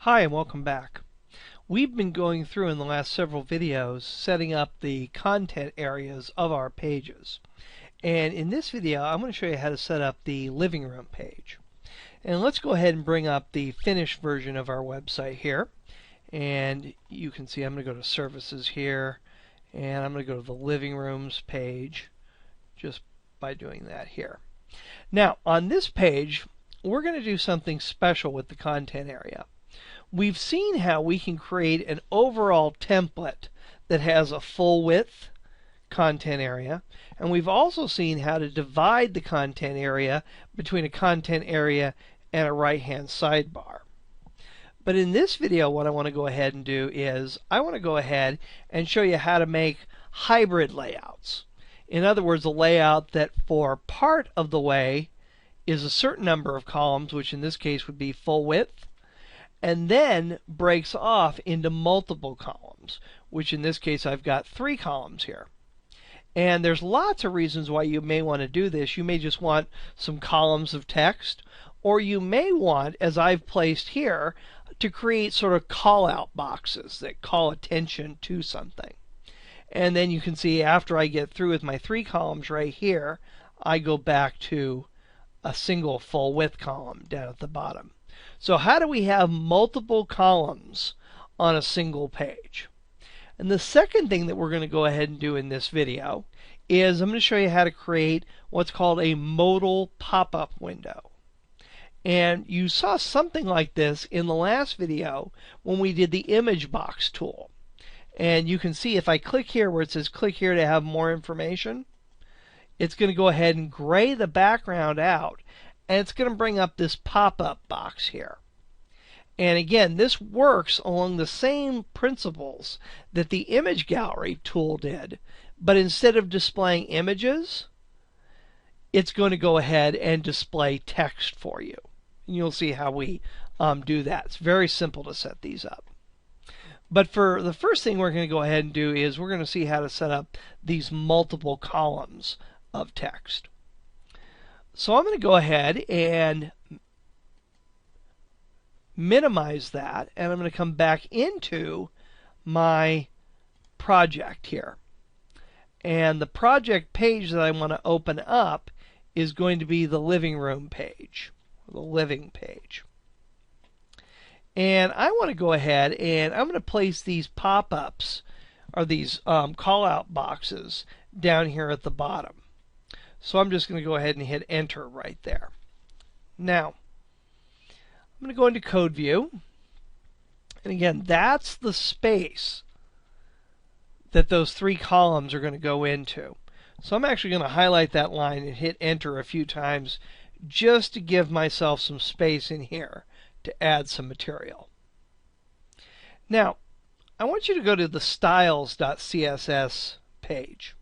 Hi and welcome back. We've been going through in the last several videos setting up the content areas of our pages. And in this video I'm going to show you how to set up the living room page. And let's go ahead and bring up the finished version of our website here. And you can see I'm going to go to services here and I'm going to go to the living rooms page just by doing that here. Now on this page we're going to do something special with the content area. We've seen how we can create an overall template that has a full width content area, and we've also seen how to divide the content area between a content area and a right-hand sidebar. But in this video what I want to go ahead and do is I want to go ahead and show you how to make hybrid layouts. In other words, a layout that for part of the way is a certain number of columns, which in this case would be full width, and then breaks off into multiple columns, which in this case I've got 3 columns here. And there's lots of reasons why you may want to do this. You may just want some columns of text, or you may want, as I've placed here, to create sort of call-out boxes that call attention to something. And then you can see after I get through with my 3 columns right here, I go back to a single full width column down at the bottom. So how do we have multiple columns on a single page? And the second thing that we're going to go ahead and do in this video is I'm going to show you how to create what's called a modal pop-up window. And you saw something like this in the last video when we did the image box tool. And you can see if I click here where it says click here to have more information, it's going to go ahead and gray the background out, and it's going to bring up this pop-up box here. And again, this works along the same principles that the image gallery tool did, but instead of displaying images, it's going to go ahead and display text for you. And you'll see how we do that. It's very simple to set these up. But for the first thing we're going to go ahead and do is we're going to see how to set up these multiple columns of text. So I'm going to go ahead and minimize that, and I'm going to come back into my project here. And the project page that I want to open up is going to be the living room page, the living page. And I want to go ahead and I'm going to place these pop-ups, or these call-out boxes, down here at the bottom. So I'm just going to go ahead and hit enter right there. Now, I'm going to go into code view. And again, that's the space that those 3 columns are going to go into. So I'm actually going to highlight that line and hit enter a few times just to give myself some space in here to add some material. Now, I want you to go to the styles.css page.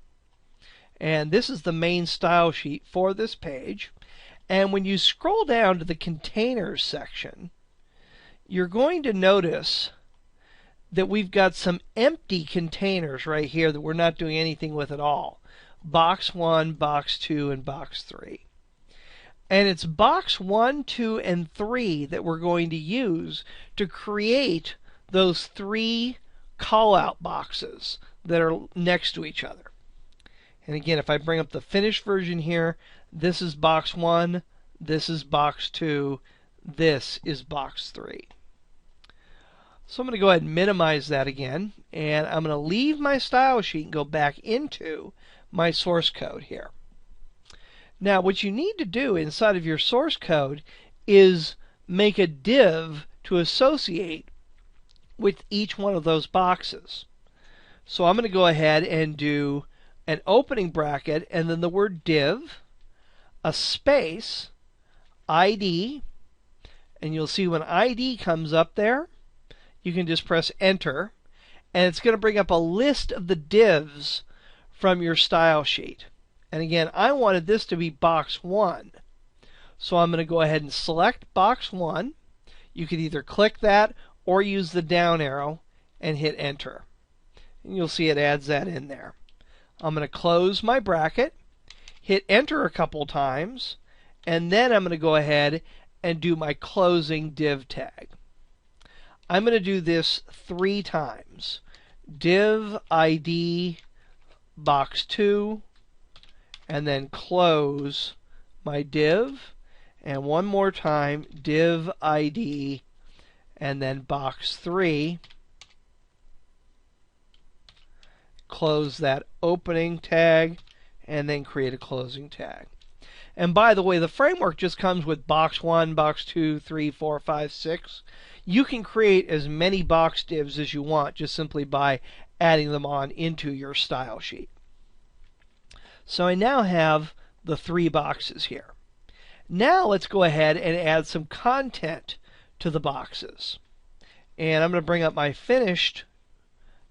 And this is the main style sheet for this page. And when you scroll down to the containers section, you're going to notice that we've got some empty containers right here that we're not doing anything with at all. Box 1, Box 2, and Box 3. And it's Box 1, 2, and 3 that we're going to use to create those 3 call-out boxes that are next to each other. And again, if I bring up the finished version here, this is box 1, this is box 2, this is box 3. So I'm going to go ahead and minimize that again, and I'm going to leave my style sheet and go back into my source code here. Now, what you need to do inside of your source code is make a div to associate with each one of those boxes. So I'm going to go ahead and do an opening bracket and then the word div, a space, ID, and you'll see when ID comes up there, you can just press enter, and it's going to bring up a list of the divs from your style sheet. And again, I wanted this to be box 1. So I'm going to go ahead and select box 1. You can either click that or use the down arrow and hit enter. And you'll see it adds that in there. I'm going to close my bracket, hit enter a couple times, and then I'm going to go ahead and do my closing div tag. I'm going to do this 3 times. Div ID box 2, and then close my div, and one more time, div ID, and then box 3, close that opening tag, and then create a closing tag. And by the way, the framework just comes with box 1, box 2, 3, 4, 5, 6. You can create as many box divs as you want just simply by adding them on into your style sheet. So I now have the 3 boxes here. Now let's go ahead and add some content to the boxes. And I'm going to bring up my finished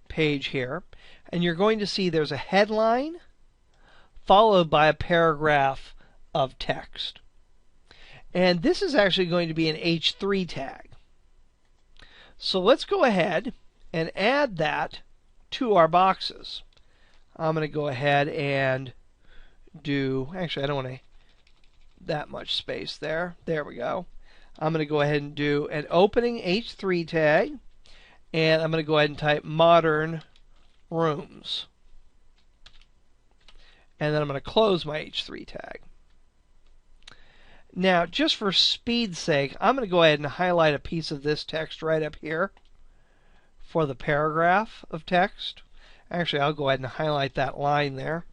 page here, and you're going to see there's a headline followed by a paragraph of text. And this is actually going to be an H3 tag. So let's go ahead and add that to our boxes. I'm going to go ahead and do, actually I don't want that much space there. There we go. I'm going to go ahead and do an opening H3 tag, and I'm going to go ahead and type modern rooms. And then I'm going to close my H3 tag. Now, just for speed's sake, I'm going to go ahead and highlight a piece of this text right up here for the paragraph of text. Actually, I'll go ahead and highlight that line there.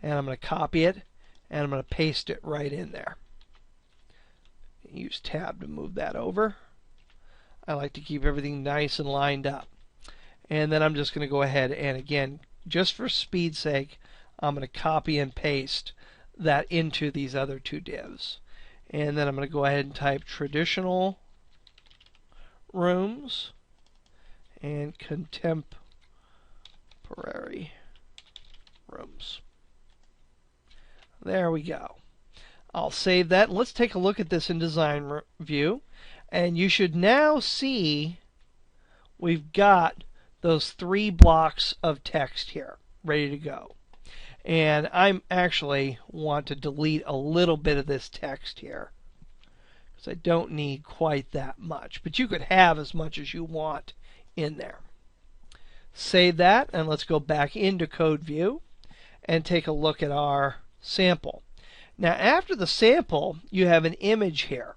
And I'm going to copy it, and I'm going to paste it right in there. Use Tab to move that over. I like to keep everything nice and lined up. And then I'm just going to go ahead and, again, just for speed's sake, I'm going to copy and paste that into these other 2 divs. And then I'm going to go ahead and type traditional rooms and contemporary rooms. There we go. I'll save that. Let's take a look at this in Design View. And you should now see we've got those 3 blocks of text here ready to go. And I actually want to delete a little bit of this text here because I don't need quite that much. But you could have as much as you want in there. Save that, and let's go back into Code View and take a look at our sample. Now, after the sample, you have an image here.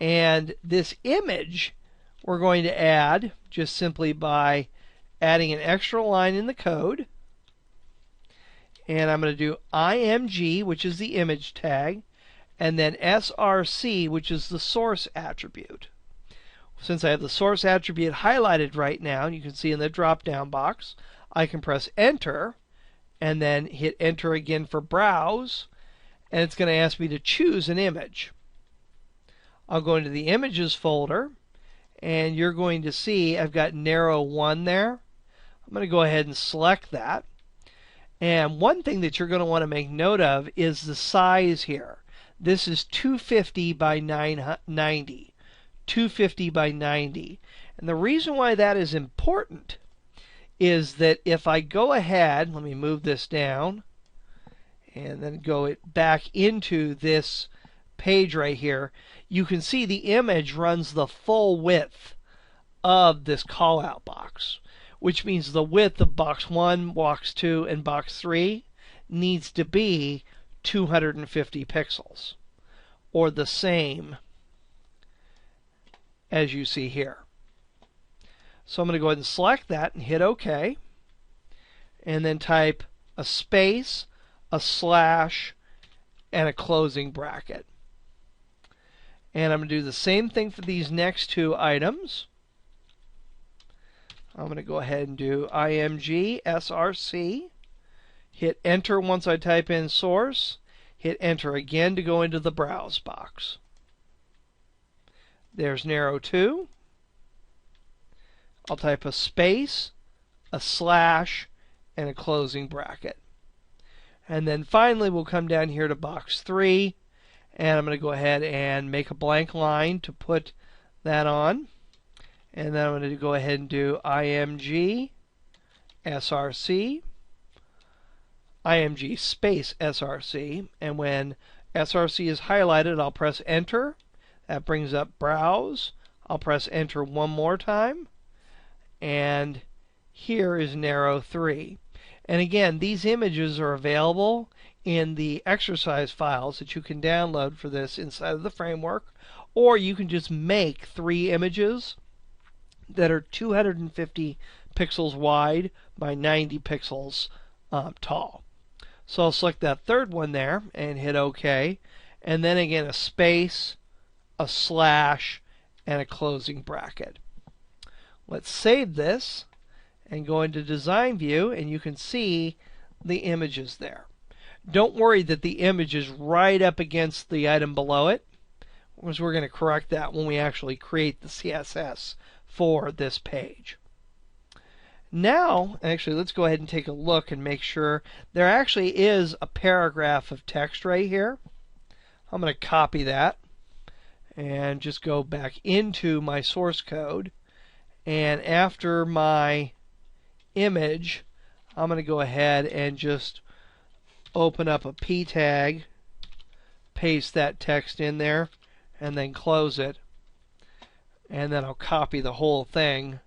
And this image we're going to add just simply by adding an extra line in the code. And I'm going to do img, which is the image tag, and then src, which is the source attribute. Since I have the source attribute highlighted right now, you can see in the drop-down box, I can press Enter, and then hit Enter again for Browse, and it's going to ask me to choose an image. I'll go into the Images folder, and you're going to see I've got Narrow 1 there. I'm going to go ahead and select that. And one thing that you're going to want to make note of is the size here. This is 250 by 990. 250 by 90. And the reason why that is important is that if I go ahead, let me move this down, and then go back into this page right here, you can see the image runs the full width of this callout box, which means the width of box 1, box 2, and box 3 needs to be 250 pixels, or the same as you see here. So I'm going to go ahead and select that and hit OK, and then type a space, a slash, and a closing bracket. And I'm going to do the same thing for these next 2 items. I'm going to go ahead and do img src, hit Enter once I type in source, hit Enter again to go into the Browse box. There's Narrow 2. I'll type a space, a slash, and a closing bracket. And then finally we'll come down here to box 3, and I'm going to go ahead and make a blank line to put that on. And then I'm going to go ahead and do img src, img space src, and when src is highlighted, I'll press Enter. That brings up Browse, I'll press enter one more time, and here is narrow 3. And again, these images are available in the exercise files that you can download for this inside of the framework, or you can just make 3 images that are 250 pixels wide by 90 pixels tall. So I'll select that third one there and hit OK, and then again a space, a slash, and a closing bracket. Let's save this and go into Design View, and you can see the images there. Don't worry that the image is right up against the item below it, because we're going to correct that when we actually create the CSS for this page. Now, actually, let's go ahead and take a look and make sure there actually is a paragraph of text right here. I'm going to copy that and just go back into my source code, and after my image I'm going to go ahead and just open up a p tag, paste that text in there, and then close it, and then I'll copy the whole thing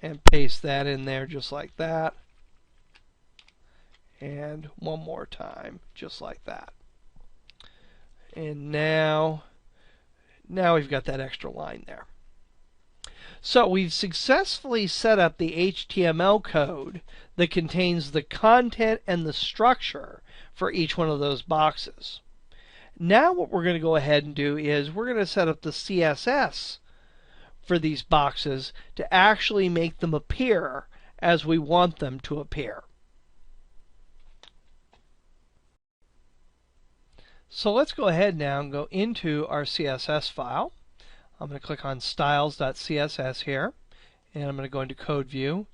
and paste that in there just like that, and one more time just like that. And now we've got that extra line there. So we've successfully set up the HTML code that contains the content and the structure for each one of those boxes. Now what we're going to go ahead and do is we're going to set up the CSS for these boxes to actually make them appear as we want them to appear. So let's go ahead now and go into our CSS file. I'm going to click on styles.css here, and I'm going to go into code view,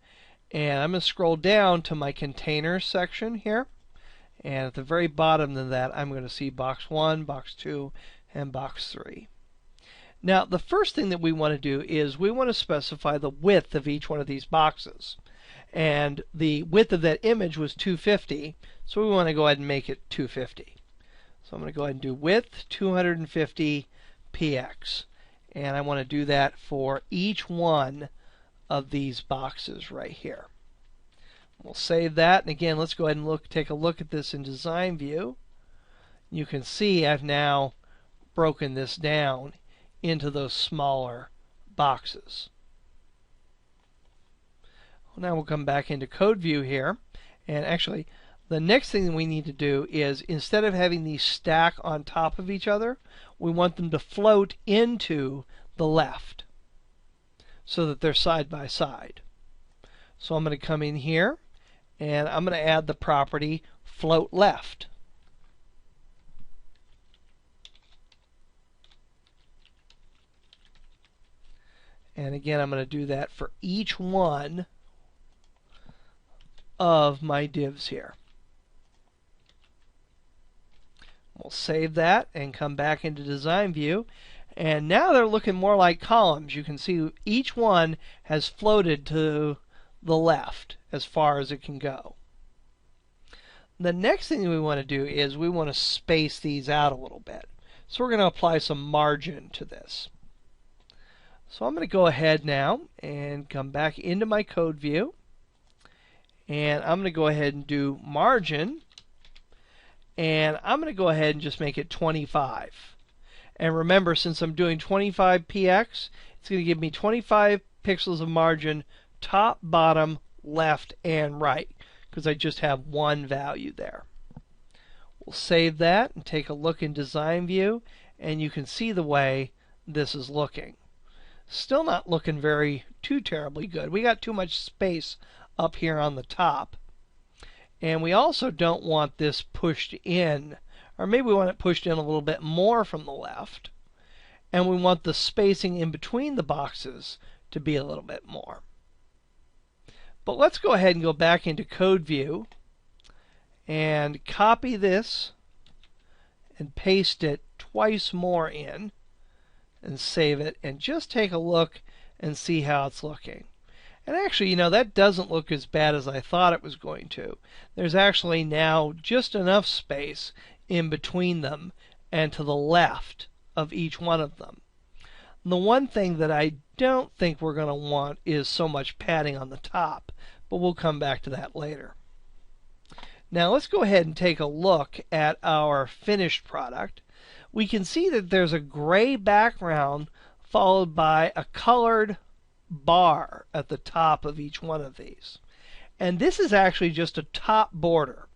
and I'm going to scroll down to my containers section here, and at the very bottom of that I'm going to see box 1, box 2, and box 3. Now the first thing that we want to do is we want to specify the width of each one of these boxes, and the width of that image was 250, so we want to go ahead and make it 250. So I'm going to go ahead and do width 250 px, and I want to do that for each one of these boxes right here. We'll save that, and again let's go ahead and take a look at this in Design View. You can see I've now broken this down into those smaller boxes. Well, now we'll come back into code view here, and actually the next thing we need to do is, instead of having these stack on top of each other, we want them to float into the left so that they're side by side. So I'm going to come in here and I'm going to add the property float left. And again, I'm going to do that for each one of my divs here. We'll save that and come back into Design View, and now they're looking more like columns. You can see each one has floated to the left as far as it can go. The next thing we want to do is we want to space these out a little bit. So we're going to apply some margin to this. So I'm going to go ahead now and come back into my code view, and I'm going to go ahead and do margin, and I'm going to go ahead and just make it 25. And remember, since I'm doing 25 px, it's going to give me 25 pixels of margin top, bottom, left, and right, because I just have one value there. We'll save that and take a look in Design View, and you can see the way this is looking. Still not looking too terribly good. We got too much space up here on the top. And we also don't want this pushed in, or maybe we want it pushed in a little bit more from the left. And we want the spacing in between the boxes to be a little bit more. But let's go ahead and go back into Code View and copy this and paste it twice more in and save it, and just take a look and see how it's looking. And actually, you know, that doesn't look as bad as I thought it was going to. There's actually now just enough space in between them and to the left of each one of them. The one thing that I don't think we're going to want is so much padding on the top, but we'll come back to that later. Now let's go ahead and take a look at our finished product. We can see that there's a gray background followed by a colored bar at the top of each one of these. And this is actually just a top border.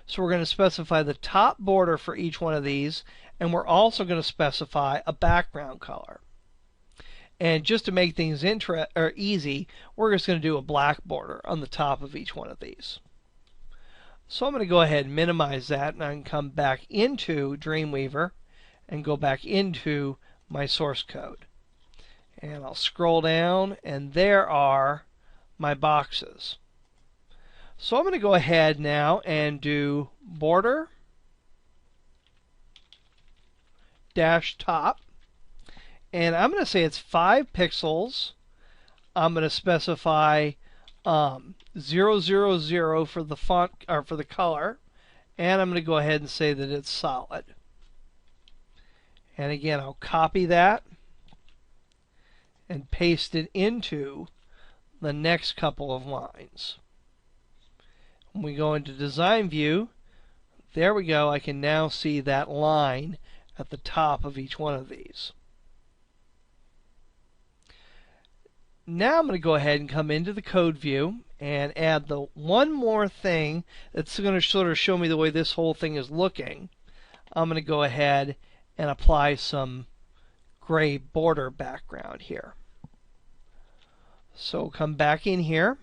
So we're going to specify the top border for each one of these, and we're also going to specify a background color. And just to make things easy, we're just going to do a black border on the top of each one of these. So I'm going to go ahead and minimize that, and I can come back into Dreamweaver and go back into my source code. And I'll scroll down, and there are my boxes. So I'm going to go ahead now and do border dash top, and I'm going to say it's 5 pixels. I'm going to specify 000 for the font or for the color, and I'm going to go ahead and say that it's solid. And again, I'll copy that and paste it into the next couple of lines. When we go into design view, there we go. I can now see that line at the top of each one of these. Now I'm going to go ahead and come into the code view and add the one more thing that's going to sort of show me the way this whole thing is looking. I'm going to go ahead and apply some gray border background here. So come back in here,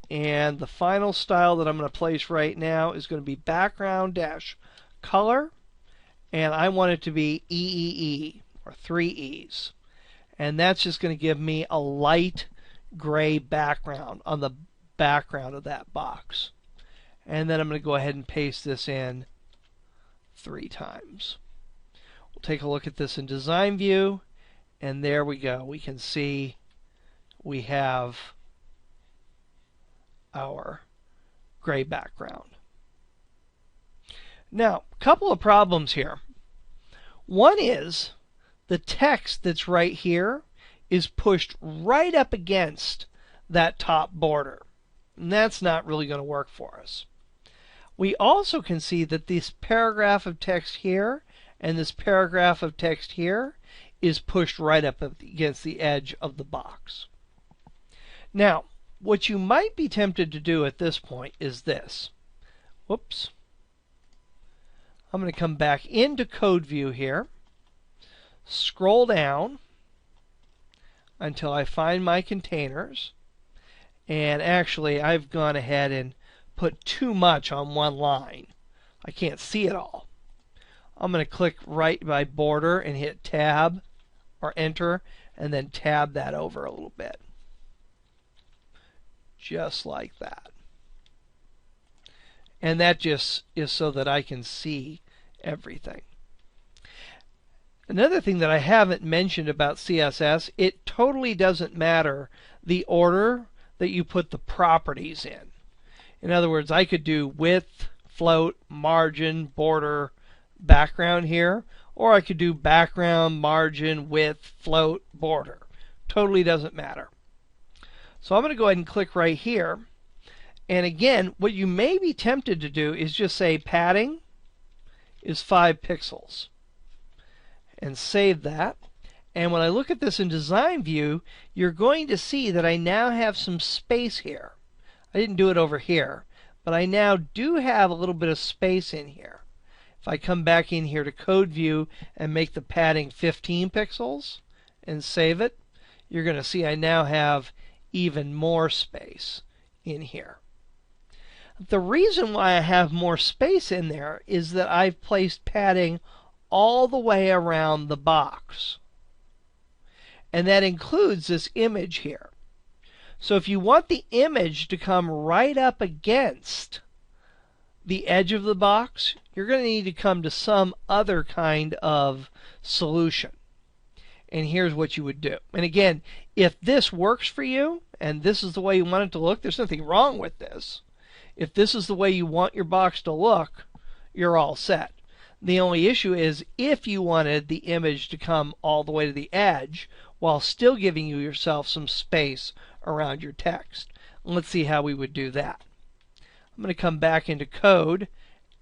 and the final style that I'm going to place right now is going to be background dash color, and I want it to be EEE, or 3 E's. And that's just going to give me a light gray background on the background of that box. And then I'm going to go ahead and paste this in 3 times. We'll take a look at this in design view, and there we go. We can see we have our gray background. Now, a couple of problems here. One is the text that's right here is pushed right up against that top border. And that's not really going to work for us. We also can see that this paragraph of text here and this paragraph of text here is pushed right up against the edge of the box. Now, what you might be tempted to do at this point is this. Whoops. I'm going to come back into code view here, scroll down until I find my containers, and actually I've gone ahead and put too much on one line. I can't see it all. I'm going to click right by border and hit tab or enter, and then tab that over a little bit. Just like that. And that just is so that I can see everything. Another thing that I haven't mentioned about CSS, it totally doesn't matter the order that you put the properties in. In other words, I could do width, float, margin, border, background here, or I could do background, margin, width, float, border. Totally doesn't matter. So I'm going to go ahead and click right here. And again, what you may be tempted to do is just say padding is 5 pixels. And save that. And when I look at this in design view, you're going to see that I now have some space here. I didn't do it over here, but I now do have a little bit of space in here. If I come back in here to code view and make the padding 15 pixels and save it, you're going to see I now have even more space in here. The reason why I have more space in there is that I've placed padding all the way around the box. And that includes this image here. So if you want the image to come right up against the edge of the box, you're going to need to come to some other kind of solution. And here's what you would do. And again, if this works for you, and this is the way you want it to look, there's nothing wrong with this. If this is the way you want your box to look, you're all set. The only issue is if you wanted the image to come all the way to the edge while still giving yourself some space around your text. Let's see how we would do that. I'm going to come back into code,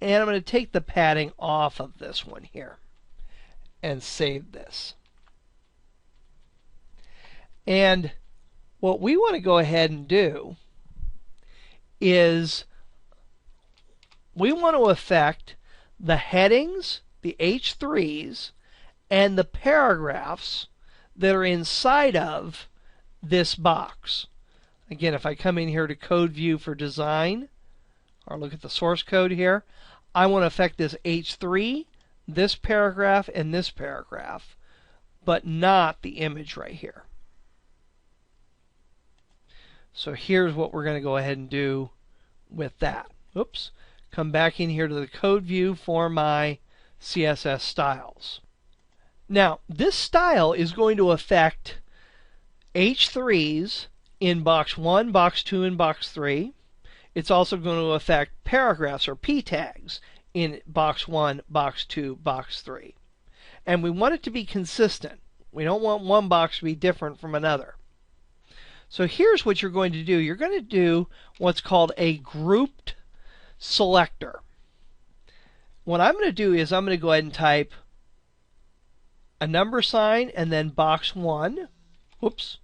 and I'm going to take the padding off of this one here and save this. And what we want to go ahead and do is we want to affect the headings, the H3s, and the paragraphs that are inside of this box. Again, if I come in here to Code View for Design, or look at the source code here, I want to affect this H3, this paragraph, and this paragraph, but not the image right here. So here's what we're going to go ahead and do with that. Oops. Come back in here to the code view for my CSS styles. Now, this style is going to affect H3s in box 1, box 2, and box 3. It's also going to affect paragraphs or P tags in box 1, box 2, box 3. And we want it to be consistent. We don't want one box to be different from another. So here's what you're going to do. You're going to do what's called a grouped selector. What I'm going to do is I'm going to go ahead and type a number sign and then box 1. Whoops.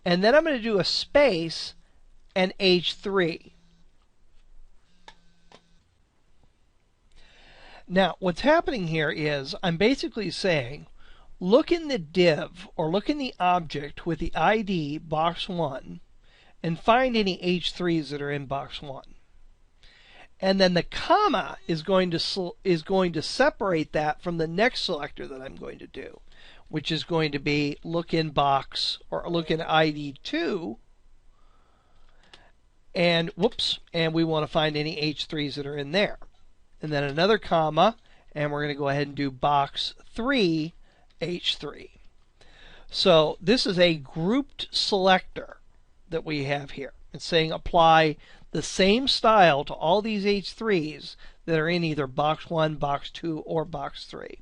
And then I'm going to do a space and H3. Now, what's happening here is I'm basically saying, look in the div or look in the object with the ID box 1 and find any H3s that are in box 1. And then the comma is going to separate that from the next selector that I'm going to do, which is going to be look in box or look in ID 2, and whoops, and we want to find any H3s that are in there. And then another comma, and we're going to go ahead and do box 3 H3. So this is a grouped selector that we have here. It's saying apply the same style to all these H3s that are in either box 1, box 2, or box 3.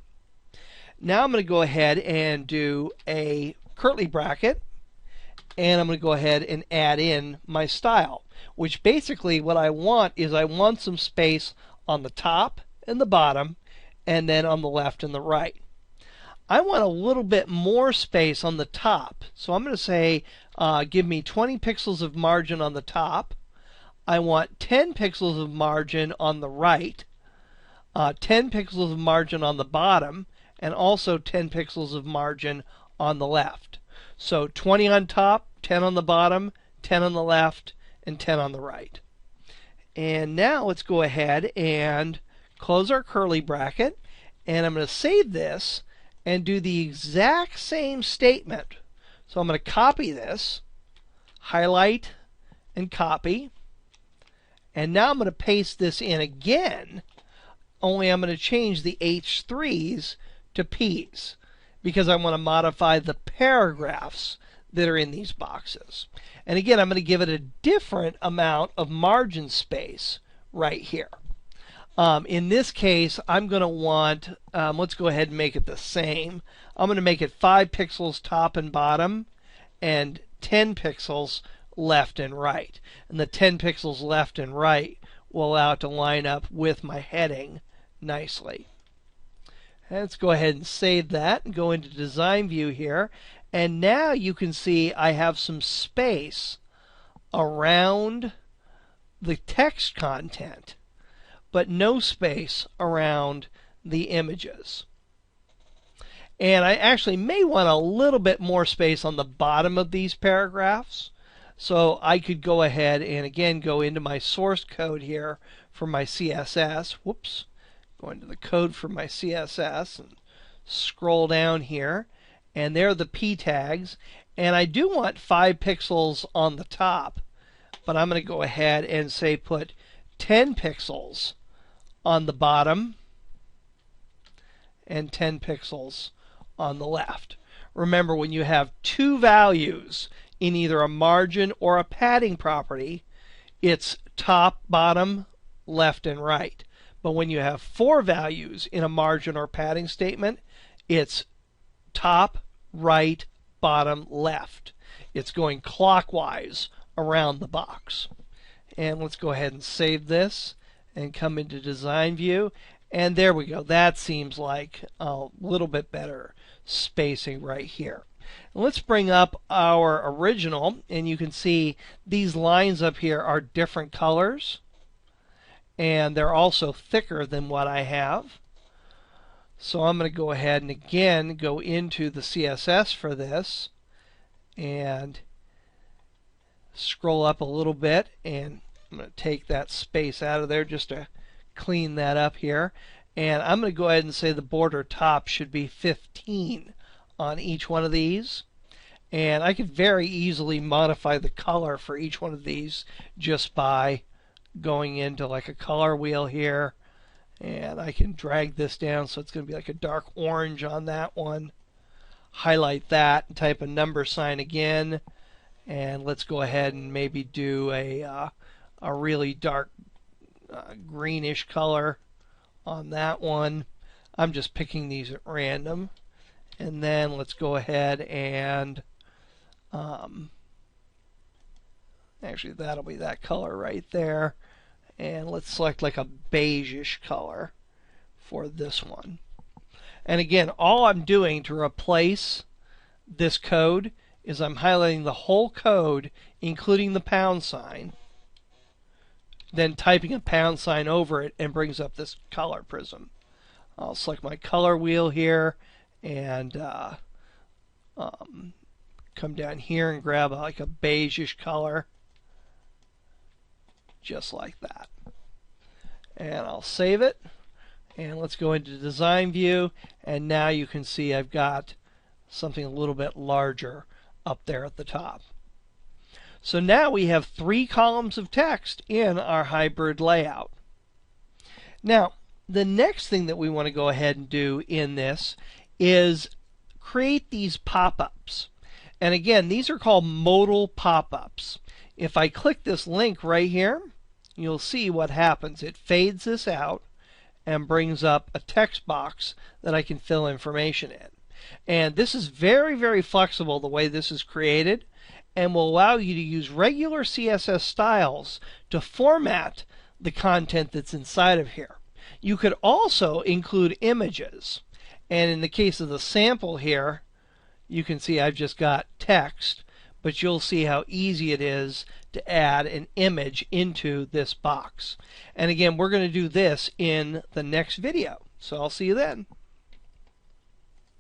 Now I'm going to go ahead and do a curly bracket, and I'm going to go ahead and add in my style, which basically what I want is I want some space on the top and the bottom, and then on the left and the right. I want a little bit more space on the top, so I'm going to say give me 20 pixels of margin on the top. I want 10 pixels of margin on the right, 10 pixels of margin on the bottom, and also 10 pixels of margin on the left. So 20 on top, 10 on the bottom, 10 on the left, and 10 on the right. And now let's go ahead and close our curly bracket, and I'm going to save this and do the exact same statement. So I'm going to copy this, highlight, and copy. And now I'm going to paste this in again, only I'm going to change the H3s to P's because I want to modify the paragraphs that are in these boxes. And again, I'm going to give it a different amount of margin space right here. In this case, I'm going to want, let's go ahead and make it the same. I'm going to make it 5 pixels top and bottom and 10 pixels left and right. And the 10 pixels left and right will allow it to line up with my heading nicely. Let's go ahead and save that and go into Design View here. And now you can see I have some space around the text content, but no space around the images. And I actually may want a little bit more space on the bottom of these paragraphs. So I could go ahead and again go into my source code here for my CSS. Whoops. Go into the code for my CSS and scroll down here. And there are the P tags. And I do want 5 pixels on the top. But I'm going to go ahead and say put 10 pixels on the bottom and 10 pixels on the left. Remember, when you have two values in either a margin or a padding property, it's top, bottom, left, and right. But when you have 4 values in a margin or padding statement, it's top, right, bottom, left. It's going clockwise around the box. And let's go ahead and save this and come into design view. And there we go. That seems like a little bit better spacing right here. Let's bring up our original, and you can see these lines up here are different colors, and they're also thicker than what I have. So I'm going to go ahead and again go into the CSS for this and scroll up a little bit, and I'm going to take that space out of there just to clean that up here. And I'm going to go ahead and say the border top should be 15 on each one of these. And I could very easily modify the color for each one of these just by going into like a color wheel here. And I can drag this down so it's going to be like a dark orange on that one. Highlight that and type a number sign again. And let's go ahead and maybe do a really dark greenish color on that one. I'm just picking these at random. And then let's go ahead and actually that'll be that color right there. And let's select like a beigeish color for this one. And again, all I'm doing to replace this code is I'm highlighting the whole code, including the pound sign, then typing a pound sign over it, and brings up this color prism. I'll select my color wheel here and come down here and grab like a beigeish color, just like that. And I'll save it. And let's go into design view, and now you can see I've got something a little bit larger up there at the top. So now we have 3 columns of text in our hybrid layout. Now, the next thing that we want to go ahead and do in this is create these pop-ups. And again, these are called modal pop-ups. If I click this link right here, you'll see what happens. It fades this out and brings up a text box that I can fill information in. And this is very, very flexible the way this is created, and will allow you to use regular CSS styles to format the content that's inside of here. You could also include images. And in the case of the sample here, you can see I've just got text, but you'll see how easy it is to add an image into this box. And again, we're going to do this in the next video. So I'll see you then.